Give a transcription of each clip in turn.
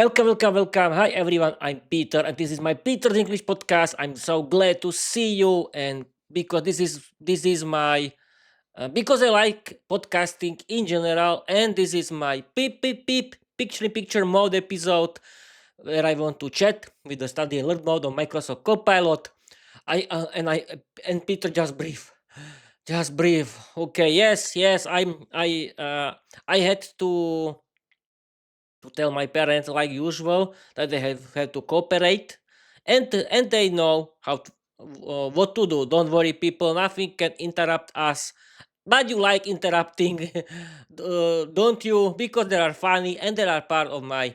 Welcome. Hi, everyone. I'm Peter, and this is my Peter's English podcast. I'm so glad to see you, and because this is my because I like podcasting in general, and this is my peep picture in picture mode episode where I want to chat with the study and learn mode on Microsoft Copilot. I Peter, just breathe. Okay, yes. I had to tell my parents like usual that they have to cooperate, and they know what to do. Don't worry, people, nothing can interrupt us, but you like interrupting, don't you? Because they are funny and they are part of my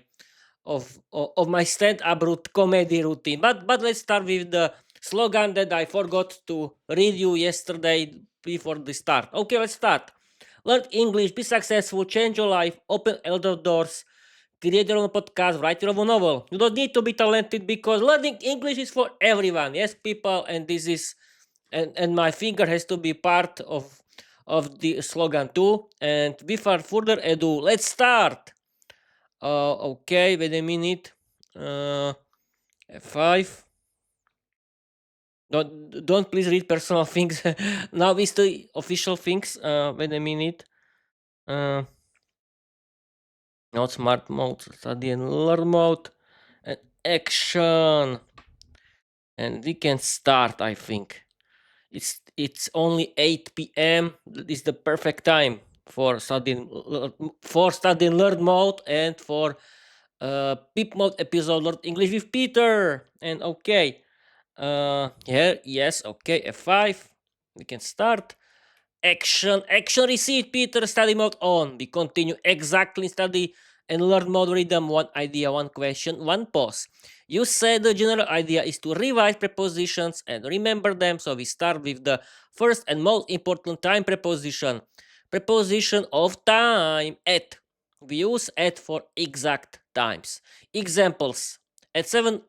stand-up comedy routine. But let's start with the slogan that I forgot to read you yesterday before the start. Okay, let's start. Learn English, be successful, change your life, open elder doors, create your own podcast, write your own novel. You don't need to be talented because learning English is for everyone. Yes, people, and this is and my finger has to be part of the slogan too. And without further ado, let's start. Okay, wait a minute. F5. Don't please read personal things. Now is the official things. Wait a minute. Not smart mode, study and learn mode, and action. And we can start, I think. It's only 8 p.m. It's the perfect time for studying learn mode and for peep mode episode learn English with Peter. And okay. Here, yes, okay, F5. We can start. Action receipt, Peter. Study mode on. We continue exactly study and learn mode rhythm. One idea, one question, one pause. You said the general idea is to revise prepositions and remember them. So we start with the first and most important time preposition. Preposition of time, at. We use at for exact times. Examples: at 7,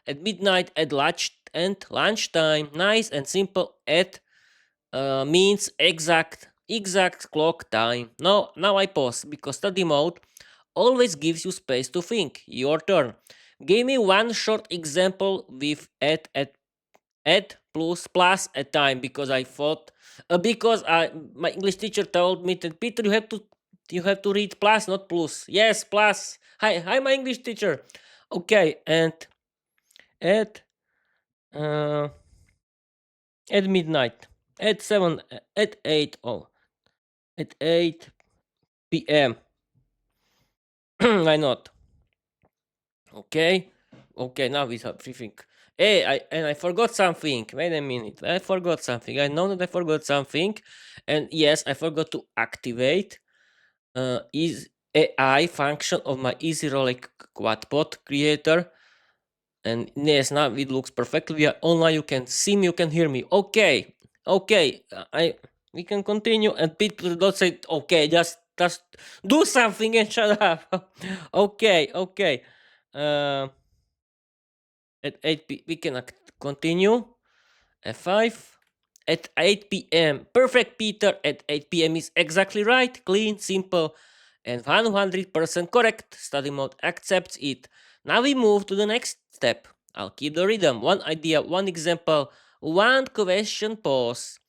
at midnight, at lunch and lunchtime. Nice and simple. At means exact clock time. Now I pause because study mode always gives you space to think. Your turn. Give me one short example with at plus a time, because I thought because my English teacher told me that, Peter, you have to read plus, not plus. Yes, plus. Hi, my English teacher. Okay, and at uh, at midnight, at 7, at 8, at 8 p.m. Why not? Okay. Okay, now we have think. Hey, I forgot something. Wait a minute. I forgot something. I know that I forgot something. And yes, I forgot to activate is AI function of my Easy Roll Quadbot creator. And yes, now it looks perfectly. We are online. You can see me, you can hear me. Okay. Okay. We can continue, and people don't say okay, just do something and shut up. Okay. Uh, at 8 we can continue. F5. At 8 p.m. Perfect, Peter. At 8 p.m. is exactly right, clean, simple, and 100% correct. Study mode accepts it. Now we move to the next step. I'll keep the rhythm. One idea, one example, one question, pause.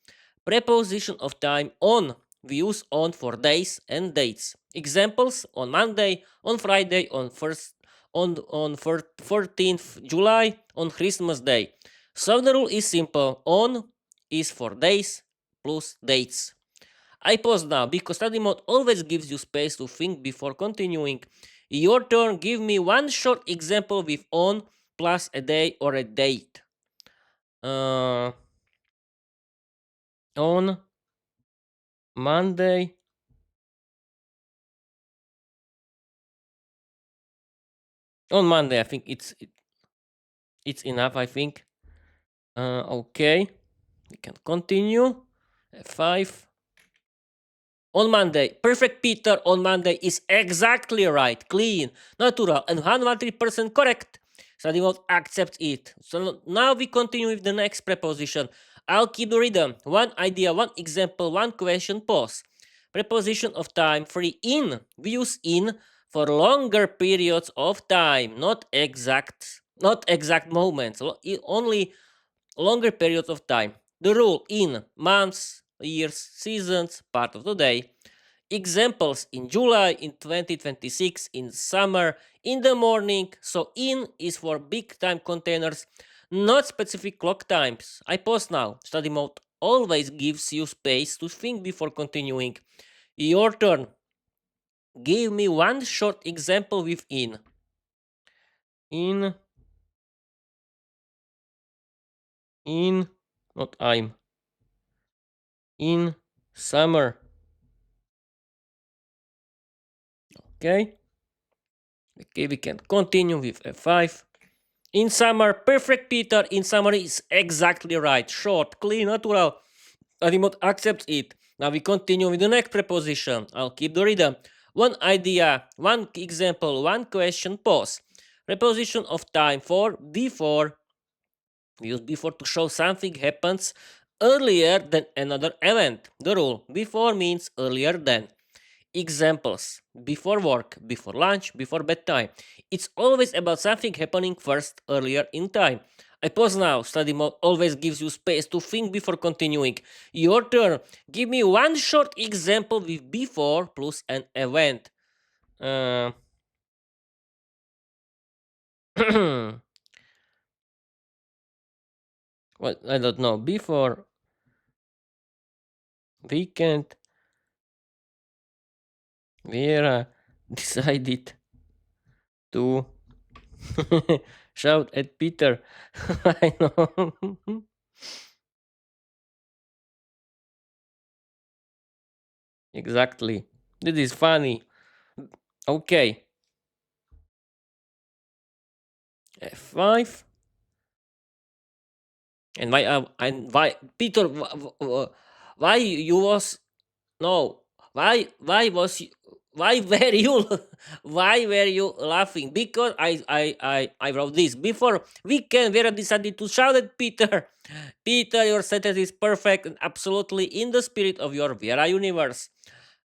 Preposition of time, on. We use on for days and dates. Examples: on Monday, on Friday, on 14th July, on Christmas Day. So the rule is simple. On is for days plus dates. I pause now because study mode always gives you space to think before continuing. Your turn. Give me one short example with on plus a day or a date. On Monday. On Monday, I think it's enough. I think. Okay, we can continue. F5. On Monday, perfect, Peter. On Monday is exactly right, clean, natural, and 100% correct. Study mode accepts it. So now we continue with the next preposition. I'll keep the rhythm. One idea, one example, one question, pause. Preposition of time, free, in. We use in for longer periods of time, not exact moments, only longer periods of time. The rule in months, years, seasons, part of the day. Examples in July, in 2026, in summer, in the morning. So in is for big time containers, not specific clock times. I pause now. Study mode always gives you space to think before continuing. Your turn. Give me one short example with in. In, not I'm. In summer. Okay. Okay, we can continue with F5. In summer, perfect, Peter. In summer is exactly right. Short, clean, natural. The remote accepts it. Now we continue with the next preposition. I'll keep the rhythm. One idea, one example, one question, pause. Preposition of time for before. We use before to show something happens earlier than another event. The rule before means earlier than. Examples before work, before lunch, before bedtime. It's always about something happening first, earlier in time. I pause now. Study mode always gives you space to think before continuing. Your turn. Give me one short example with before plus an event. Uh, what I don't know. Before weekend, Viera decided to shout at Peter. I know. Exactly. This is funny. Okay. F5. And why Peter? Why you was no? Why were you? Why were you laughing? Because I wrote this before weekend. Vera decided to shout at Peter. Peter, your sentence is perfect and absolutely in the spirit of your Vera universe.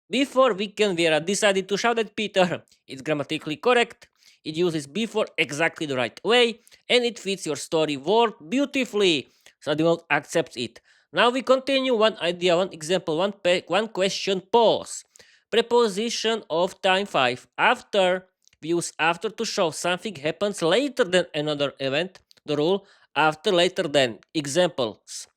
Before weekend, Viera decided to shout at Peter. It's grammatically correct, it uses before exactly the right way, and it fits your story word beautifully. So the world accepts it. Now we continue. One idea, one example, one question, pause. Preposition of time 5. After, we use after to show something happens later than another event. The rule, after, later than. Examples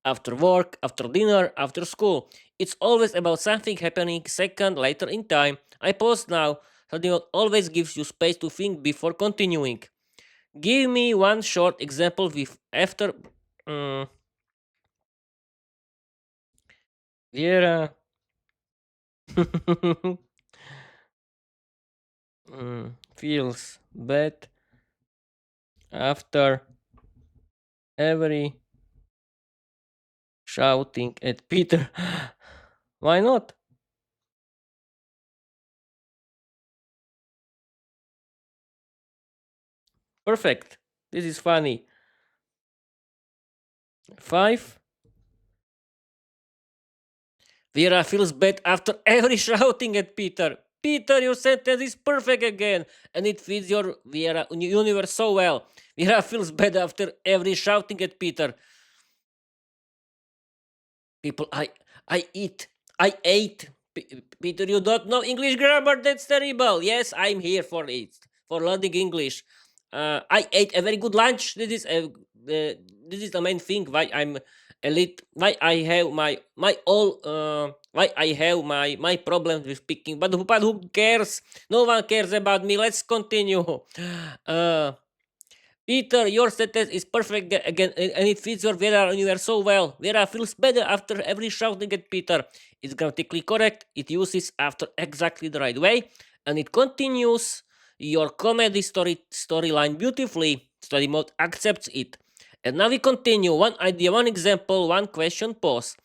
after work, after dinner, after school. It's always about something happening second later in time. I pause now. Something always gives you space to think before continuing. Give me one short example with after. Um, Viera feels bad after every shouting at Peter. Why not? Perfect. This is funny. 5. Vera feels bad after every shouting at Peter. Peter, your sentence is perfect again, and it fits your Vera universe so well. Vera feels bad after every shouting at Peter. People, I eat, I ate. Peter, you don't know English grammar. That's terrible. Yes, I'm here for it, for learning English. I ate a very good lunch. This is the main thing why I'm elite. Why I have my all. Why I have my problems with speaking. But who cares? No one cares about me. Let's continue. Uh, Peter, your sentence is perfect again, and it fits your Vera universe so well. Vera feels better after every shouting at Peter. It's grammatically correct, it uses after exactly the right way, and it continues your comedy storyline beautifully. Study mode accepts it. And now we continue. One idea, one example, one question, pause.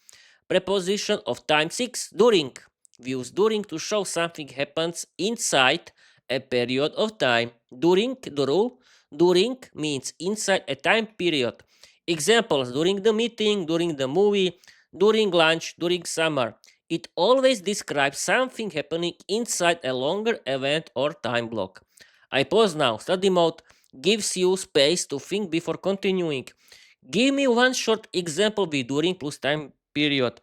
Preposition of time 6, during. We use during to show something happens inside a period of time. During, the rule, during means inside a time period. Examples during the meeting, during the movie, during lunch, during summer. It always describes something happening inside a longer event or time block. I pause now. Study mode gives you space to think before continuing. Give me one short example with during plus time period.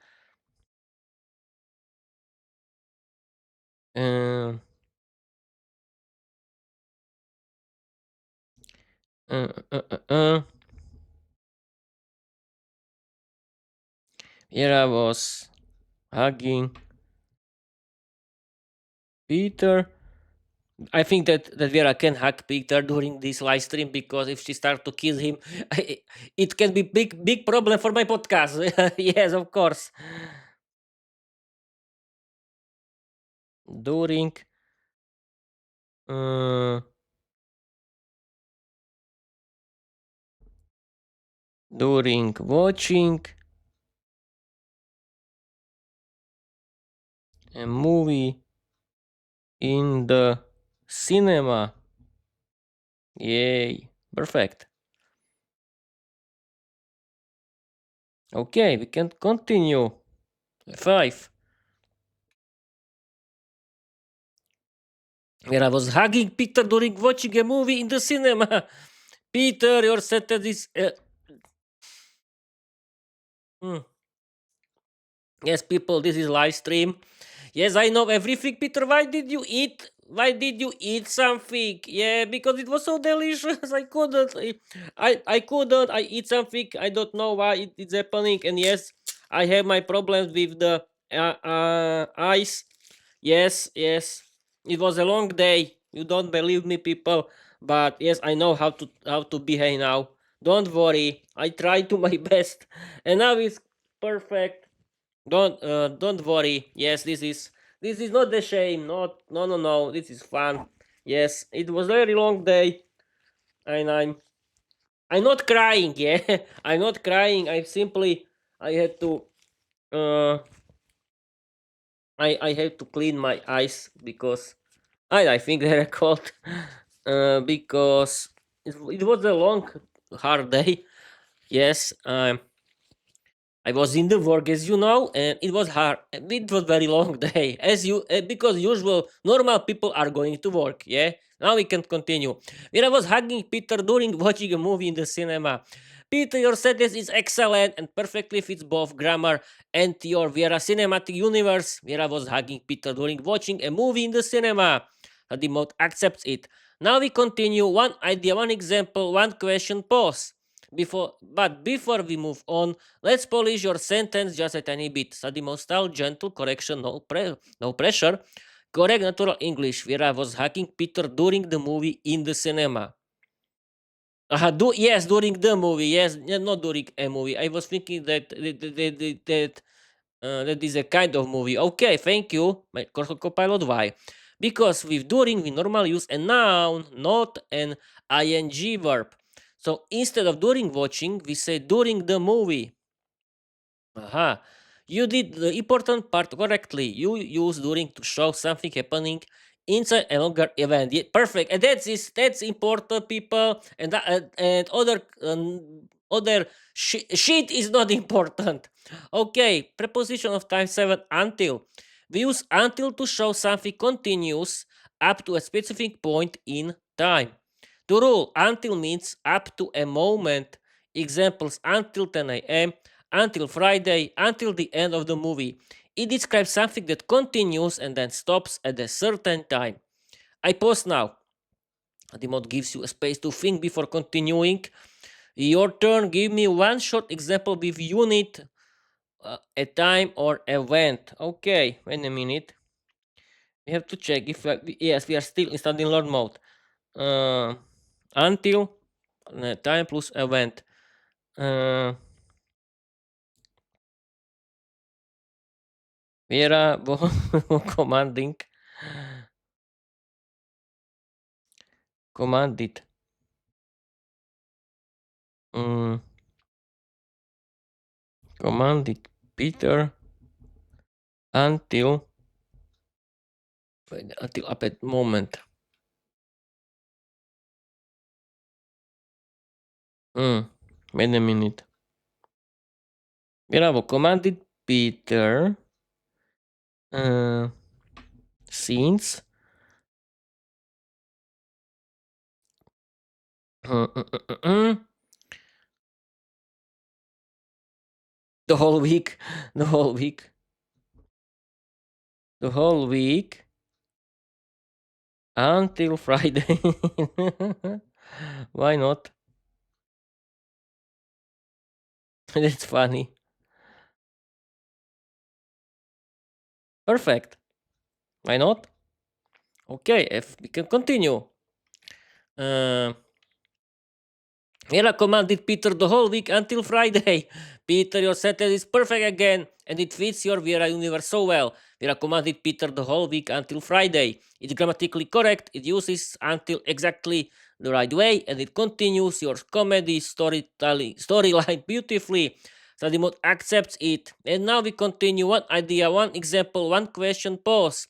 Uh, uh, uh, uh, uh. Here I was hugging Peter. I think that Vera can hug Peter during this live stream because if she starts to kiss him, it can be big problem for my podcast. Yes, of course. During uh, during watching a movie in the cinema. Yay! Perfect. Okay, we can continue. 5. Where I was hugging Peter during watching a movie in the cinema. Peter, your sentence is. Hmm. Yes, people, this is live stream. Yes, I know everything, Peter. Why did you eat? Why did you eat something? Yeah, because it was so delicious. I couldn't. I couldn't. I eat something. I don't know why it is happening. And yes, I have my problems with the eyes. Yes, yes. It was a long day. You don't believe me, people. But yes, I know how to behave now. Don't worry. I tried to my best, and now it's perfect. Don't worry. Yes, this is not the shame. Not no. This is fun. Yes, it was a very long day, and I'm not crying. Yeah, I'm not crying. I had to uh I had to clean my eyes because I think they're cold. Because it was a long hard day. Yes. I was in the work, as you know, and it was hard. It was very long day, as you because usual normal people are going to work. Yeah. Now we can continue. When I was hugging Peter during watching a movie in the cinema. Peter, your sentence is excellent and perfectly fits both grammar and your Viera cinematic universe. Viera was hugging Peter during watching a movie in the cinema. The mode accepts it. Now we continue. One idea, one example, one question. Pause. Before we move on, let's polish your sentence just a tiny bit. Study more style, gentle correction, no pressure. Correct natural English. Where I was hugging Peter during the movie in the cinema. Yes, during the movie. Yes, not during a movie. I was thinking that is a kind of movie. Okay, thank you, my Copilot. Why? Because with during we normally use a noun, not an ing verb. So instead of during watching, we say during the movie. Aha. You did the important part correctly. You use during to show something happening inside a longer event. Yeah, perfect. And that's important, people. And other shit is not important. Okay. Preposition of time 7 until. We use until to show something continues up to a specific point in time. The rule until means up to a moment. Examples until 10 a.m., until Friday, until the end of the movie. It describes something that continues and then stops at a certain time. I pause now. The mode gives you a space to think before continuing. Your turn. Give me one short example with unit, a time, or event. Okay, wait a minute. We have to check if yes, we are still in studying learn mode. Uh, until time plus event. Uh, Viera commanding commanded. Mm, commanded Peter until until a bit moment. Wait a minute. Bravo, commanded Peter Uh, since. Uh, uh, uh, uh, uh. The whole week. The whole week. The whole week until Friday. Why not? That's funny. Perfect. Why not? Okay, if we can continue. Uh, Viera commanded Peter the whole week until Friday. Peter, your sentence is perfect again, and it fits your Viera universe so well. Viera commanded Peter the whole week until Friday. It's grammatically correct, it uses until exactly the right way, and it continues your comedy storyline beautifully. Study mode accepts it. And now we continue. One idea, one example, one question, pause.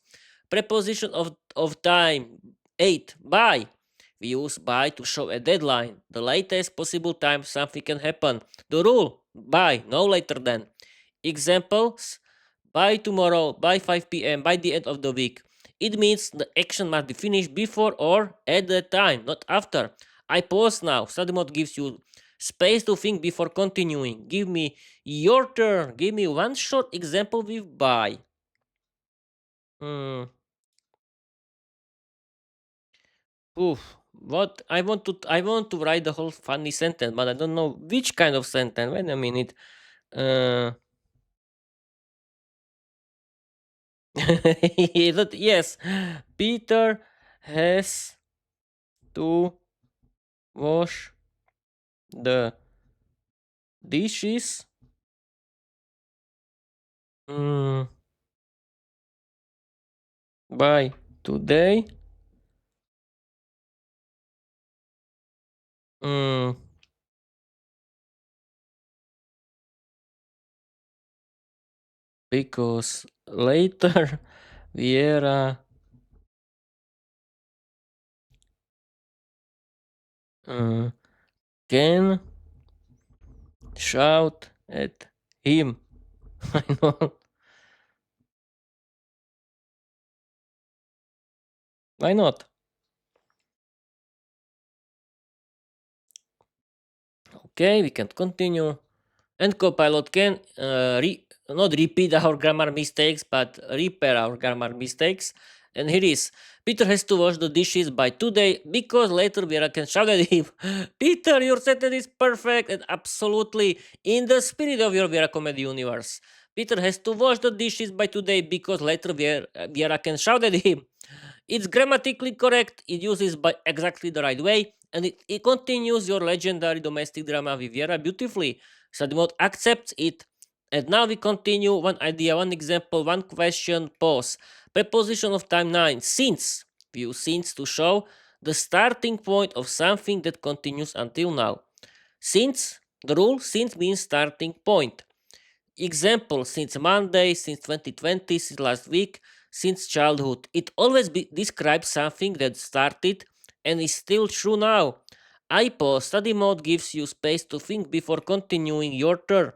Preposition of time. 8. By. We use by to show a deadline, the latest possible time something can happen. The rule, by, no later than. Examples, by tomorrow, by 5 p.m., by the end of the week. It means the action must be finished before or at the time, not after. I pause now. Study mode gives you space to think before continuing. Give me your turn. Give me one short example with by. Hmm. Oof. What I want to write the whole funny sentence, but I don't know which kind of sentence. Wait a minute. Uh, yes, Peter has to wash the dishes. Mm, by today. Mm, because later Viera uh, can shout at him. I know. Why not? Okay, we can continue. And Copilot can not repeat our grammar mistakes, but repair our grammar mistakes. And here is Peter has to wash the dishes by today because later Vera can shout at him. Peter, your sentence is perfect and absolutely in the spirit of your Vera comedy universe. Peter has to wash the dishes by today because later Vera can shout at him. It's grammatically correct, it uses by exactly the right way, and it continues your legendary domestic drama with Viera beautifully. Study mode accepts it. And now we continue. One idea, one example, one question, pause. Preposition of time 9. Since. We use since to show the starting point of something that continues until now. Since, the rule, since means starting point. Example, since Monday, since 2020, since last week, since childhood. It always describes something that started and is still true now. IPO study mode gives you space to think before continuing your turn.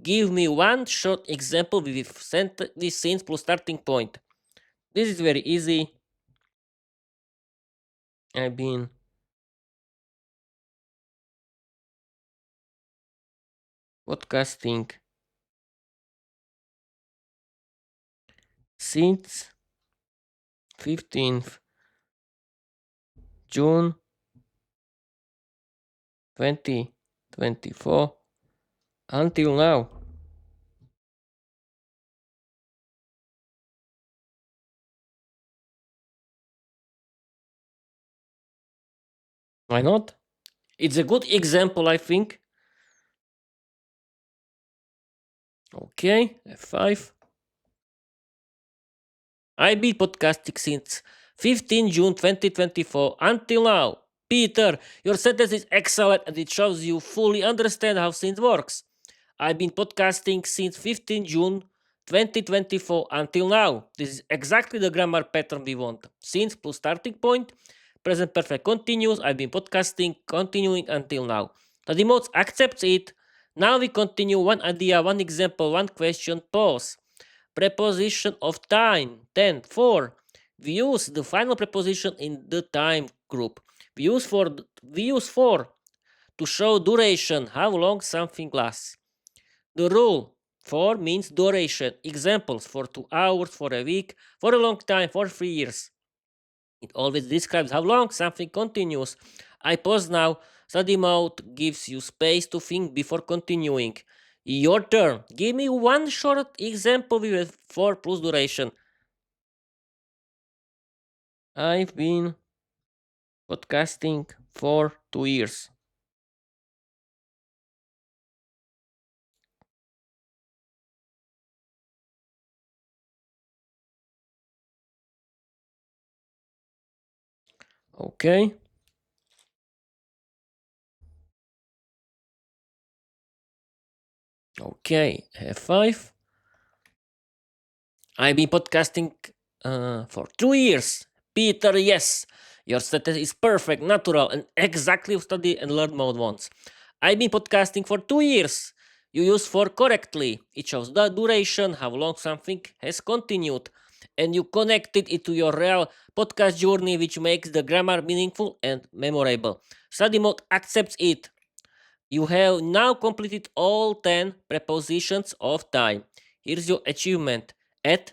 Give me one short example with since plus starting point. This is very easy. I've been podcasting since 15th June 2024 until now. Why not? It's a good example, I think. Okay, F5. I've been podcasting since 15 June 2024 until now. Peter, your sentence is excellent and it shows you fully understand how things works. I've been podcasting since 15 June 2024 until now. This is exactly the grammar pattern we want. Since plus starting point, present perfect continuous. I've been podcasting, continuing until now. The remote accepts it. Now we continue. One idea, one example, one question, pause. preposition of time. 10. 4. We use the final preposition in the time group. We use for to show duration, how long something lasts. The rule for means duration. Examples for 2 hours, for a week, for a long time, for 3 years. It always describes how long something continues. I pause now. Study mode gives you space to think before continuing. Your turn. Give me one short example with 4 plus duration. I've been podcasting for 2 years. Okay. Okay. F5. I've been podcasting for 2 years. Peter, yes. Your status is perfect, natural, and exactly what study and learn mode wants. I've been podcasting for 2 years. You use for correctly. It shows the duration, how long something has continued, and you connected it to your real podcast journey, which makes the grammar meaningful and memorable. Study mode accepts it. You have now completed all 10 prepositions of time. Here's your achievement. At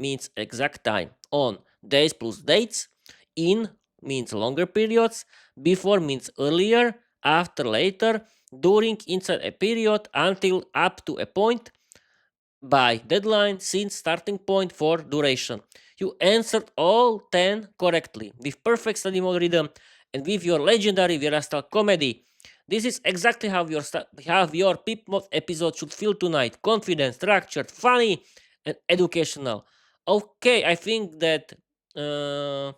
means exact time. On days plus dates. In means longer periods. Before means earlier. After later. During inside a period until up to a point. By deadline since starting point for duration. You answered all 10 correctly with perfect study mode rhythm and with your legendary Viera style comedy. This is exactly how your Pip Mod episode should feel tonight. Confident, structured, funny, and educational. Okay, I think that uh,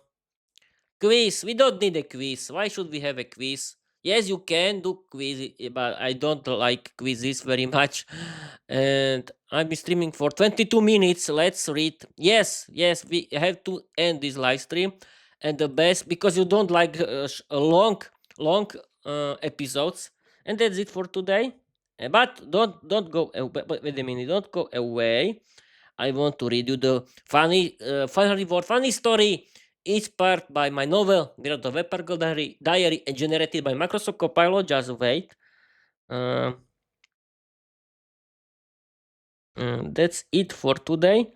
quiz. We don't need a quiz. Why should we have a quiz? Yes, you can do quiz, but I don't like quizzes very much. And I've been streaming for 22 minutes. Let's read. Yes, we have to end this live stream. And the best, because you don't like long episodes. And that's it for today. But don't go. But wait a minute. Don't go away. I want to read you the final word funny story. Inspired by my novel, Viera the Webparkle Diary, and generated by Microsoft Copilot. Just wait. Uh, that's it for today.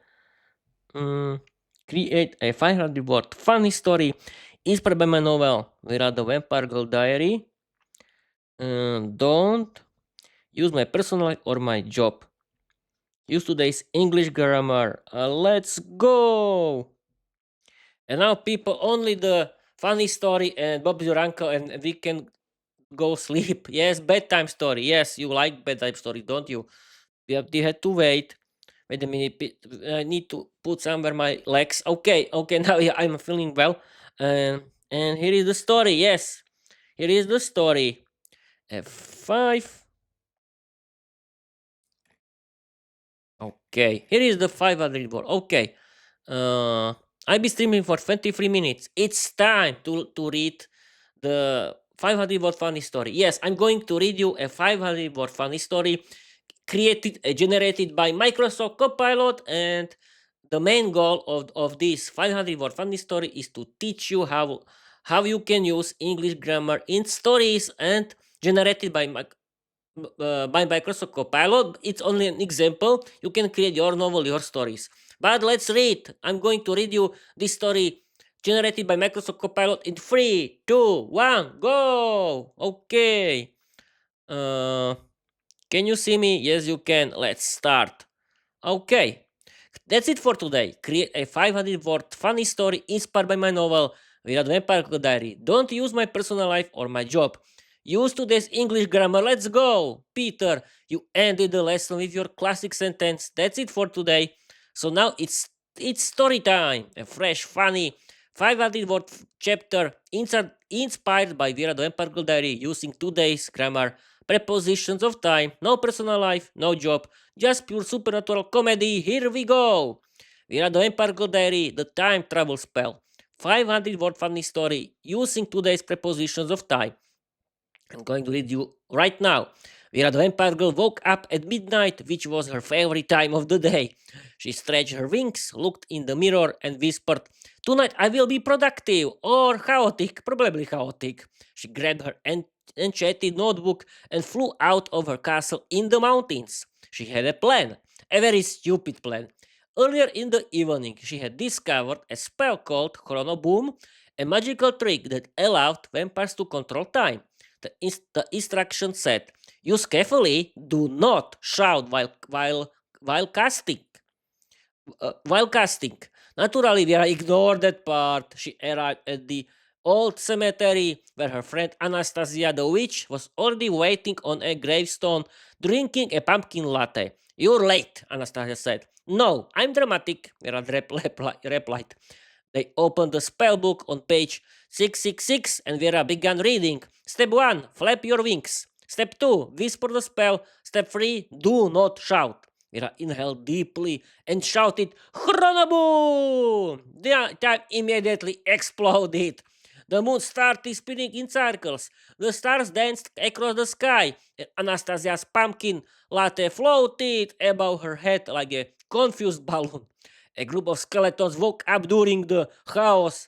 Um, Create a 500 word funny story inspired by my novel, Viera the Webparkle Diary. Don't use my personal life or my job. Use today's English grammar. Let's go! And now, people, only the funny story and Bob's your uncle, and we can go sleep. Yes, bedtime story. Yes, you like bedtime story, don't you? You had to wait. Wait a minute. I need to put somewhere my legs. Okay. Now yeah, I'm feeling well. And here is the story. Yes, here is the story. F5. Okay, here is the 500 word. Okay. I'll be streaming for 23 minutes. It's time to read the 500 word funny story. Yes, I'm going to read you a 500 word funny story generated by Microsoft Copilot. And the main goal of this 500 word funny story is to teach you how you can use English grammar in stories and generated by Microsoft Copilot. It's only an example. You can create your novel, your stories. But let's read. I'm going to read you this story generated by Microsoft Copilot in 3, 2, 1, go! Okay. Uh, can you see me? Yes, you can. Let's start. Okay. That's it for today. Create a 500 word funny story inspired by my novel, Viera the Vampire Diary. Don't use my personal life or my job. Use today's English grammar. Let's go! Peter, you ended the lesson with your classic sentence. That's it for today. So now it's story time. A fresh, funny, 500 word chapter inspired by Viera the Vampire Diary using today's grammar. Prepositions of time, no personal life, no job, just pure supernatural comedy. Here we go. Viera the Vampire Diary, the time travel spell. 500 word funny story using today's prepositions of time. I'm going to read you right now. Viera the Vampire Girl woke up at midnight, which was her favorite time of the day. She stretched her wings, looked in the mirror, and whispered, "Tonight I will be productive or chaotic, probably chaotic." She grabbed her enchanted notebook and flew out of her castle in the mountains. She had a plan, a very stupid plan. Earlier in the evening, she had discovered a spell called Chrono Boom, a magical trick that allowed vampires to control time. The instruction said, "Use carefully, do not shout while casting." While casting. Naturally, Vera ignored that part. She arrived at the old cemetery where her friend Anastasia the witch was already waiting on a gravestone, drinking a pumpkin latte. "You're late," Anastasia said. "No, I'm dramatic," Vera replied. They opened the spellbook on page 666 and Vera began reading. Step 1, flap your wings. Step 2, whisper the spell. Step 3, do not shout. Vera inhaled deeply and shouted, "Chronoboom!" The time immediately exploded. The moon started spinning in circles. The stars danced across the sky. And Anastasia's pumpkin latte floated above her head like a confused balloon. A group of skeletons woke up during the chaos,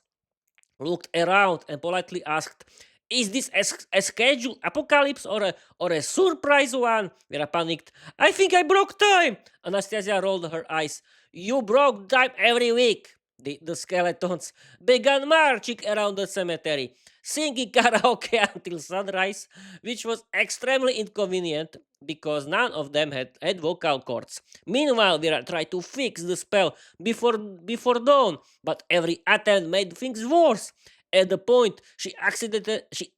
looked around, and politely asked, "Is this a scheduled apocalypse or a surprise one?" Vera panicked. "I think I broke time." Anastasia rolled her eyes. "You broke time every week." The skeletons began marching around the cemetery, singing karaoke until sunrise, which was extremely inconvenient because none of them had vocal cords. Meanwhile, Vera tried to fix the spell before dawn, but every attempt made things worse. At the point, she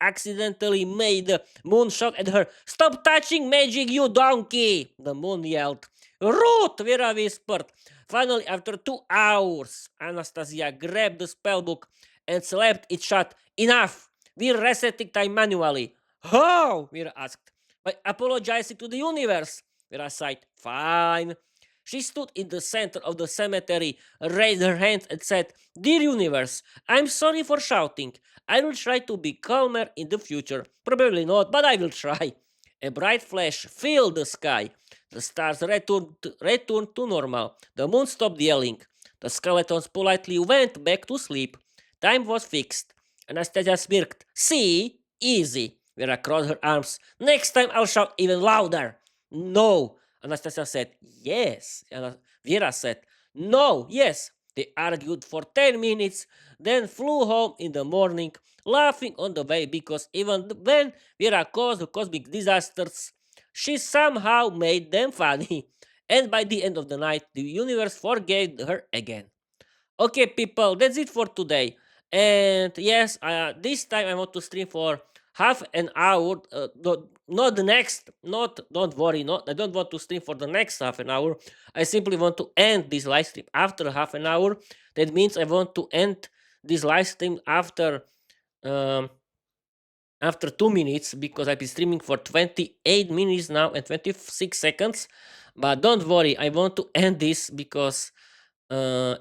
accidentally made the moon shout at her, "Stop touching magic, you donkey!" The moon yelled. "Ruth!" Vera whispered. Finally, after 2 hours, Anastasia grabbed the spellbook and slapped it shut. "Enough! We're resetting time manually." "How?" Vera asked. "By apologizing to the universe." Vera sighed. "Fine." She stood in the center of the cemetery, raised her hands, and said, "Dear universe, I'm sorry for shouting. I will try to be calmer in the future. Probably not, but I will try." A bright flash filled the sky. The stars returned to normal. The moon stopped yelling. The skeletons politely went back to sleep. Time was fixed. Anastasia smirked. "See? Easy." Vera crossed her arms. "Next time I'll shout even louder." "No." Anastasia said. "Yes." Vera said. "No, yes." They argued for 10 minutes, then flew home in the morning, laughing on the way because even when Vera caused cosmic disasters, she somehow made them funny. And by the end of the night, the universe forgave her again. Okay, people, that's it for today. And yes, this time I want to stream for half an hour. Not the next. Not. Don't worry. Not. I don't want to stream for the next half an hour. I simply want to end this live stream after half an hour. That means I want to end this live stream um, after 2 minutes because I've been streaming for 28 minutes now and 26 seconds. But don't worry, I want to end this because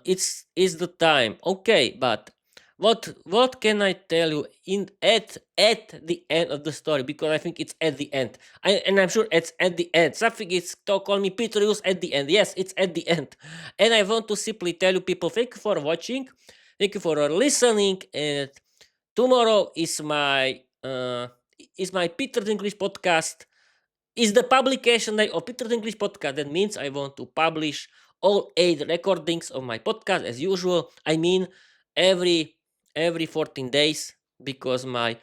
it's the time. Okay, but what can I tell you in at the end of the story? Because I think it's at the end. And I'm sure it's at the end. Something is to call me Petrus at the end. Yes, it's at the end. And I want to simply tell you people, thank you for watching. Thank you for listening. And tomorrow is my Peter's English podcast. Is the publication day of Peter's English podcast. That means I want to publish all 8 recordings of my podcast as usual. I mean every 14 days because my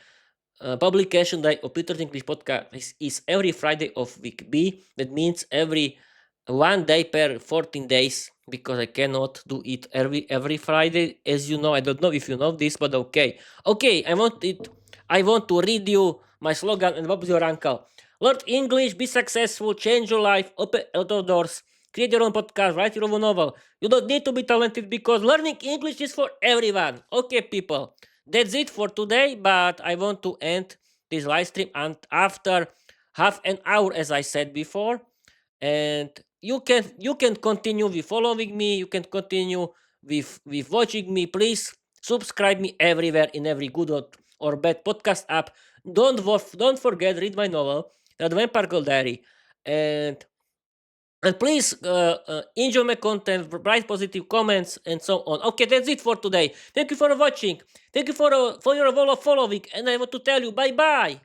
publication day of Peter's English podcast is every Friday of week B. That means every 1 day per 14 days because I cannot do it every Friday. As you know, I don't know if you know this, but okay. Okay, I want to read you my slogan and Bob's your uncle. Learn English, be successful, change your life, open a lot of doors, create your own podcast, write your own novel. You don't need to be talented because learning English is for everyone. Okay, people. That's it for today, but I want to end this live stream and after half an hour, as I said before. And you can continue with following me. You can continue with watching me. Please subscribe me everywhere in every good or bad podcast app. Don't forget read my novel, The Vampire Girl Diary, and And please enjoy my content, write positive comments, and so on. Okay, that's it for today. Thank you for watching. Thank you for your following. And I want to tell you bye bye.